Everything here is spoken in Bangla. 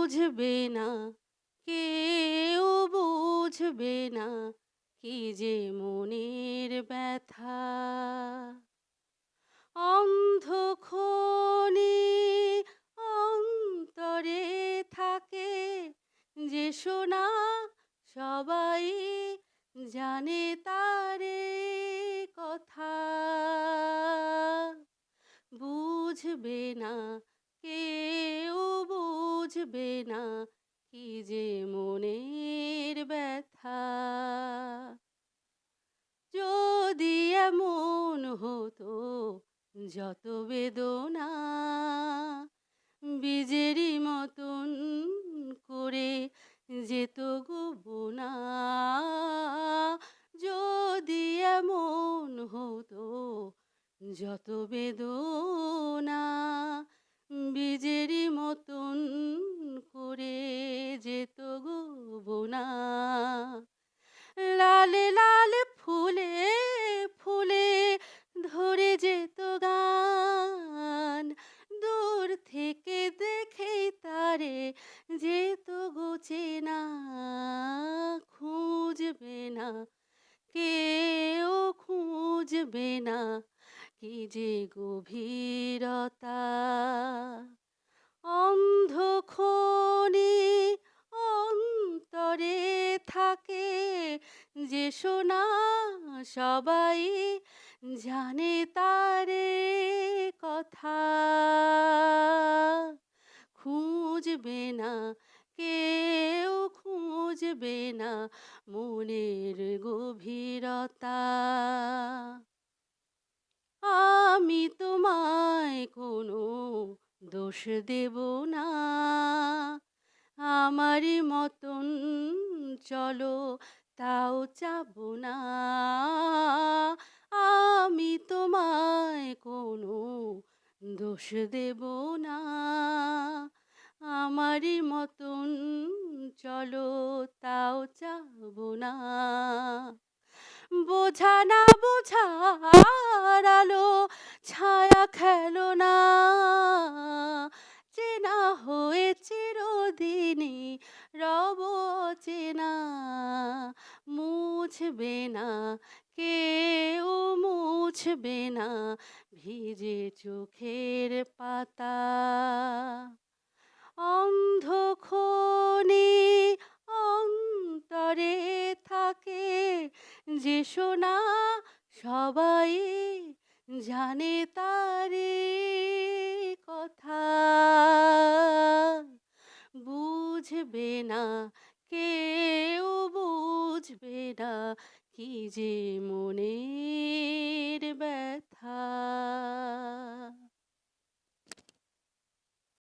বুঝবে না, কেউ বুঝবে না, কি যে মনের ব্যথা। অন্ধক্ষণে অন্তরে থাকে যে সোনা, সবাই জানে তারে কথা। বুঝবে না, কেউ বুঝবে না, কি যে মনের ব্যথা। যদি এমন হতো, যত বেদনা বীজেরই মতন করে যেত গো বোনা। যদি এমন হতো, যত বেদনা বীজেরই মতন করে যেত গো বোনা। লাল লাল ফুলে ফুলে ধরে যেত গান, দূর থেকে দেখেই তারে যেত গো চেনা। খুঁজবে না, কেউ খুঁজবে না, কি যে গভীরতা। অন্ধক্ষণে অন্তরে থাকে যে সোনা, সবাই জানে তারে কথা। খুঁজবে না, কেউ খুঁজবে না, মনের গভীরতা। আমি তোমায় কোনো দোষ দেব না, আমারই মতন চলো তাও চাবো না। আমি তোমায় কোনো দোষ দেব না, আমারই মতন চলো তাও চাবো না। বোঝা না বোঝার আলো ছায়া খেলো না, চেনা হয়ে চিরদিনই রব চেনা। মুছবে না, কেউ মুছবে না, ভিজে চোখের পাতা। অন্ধক্ষণে অন্তরে থাকে যে সোনা, সবাই জানে তারে কথা। বুঝবে না, কেউ, কেউ বুঝবে না, কি যে মনের ব্যথা। অন্ধক্ষণে অন্তরে থাকে যে সোনা, সবাই জানে তারে কথা। বুঝবে না, কেউ বুঝবে না, কি যে মনের ব্যথা। অন্ধক্ষণে অন্তরে থাকে যে সোনা, সবাই জানে তারে কথা। বুঝবে না, কেউ বুঝবে না, কি যে মনের ব্যথা। অন্ধক্ষণে অন্তরে থাকে যে সোনা, সবাই জানে তারে কথা। বুঝবে না, কেউ বুঝবে না, কি যে মনের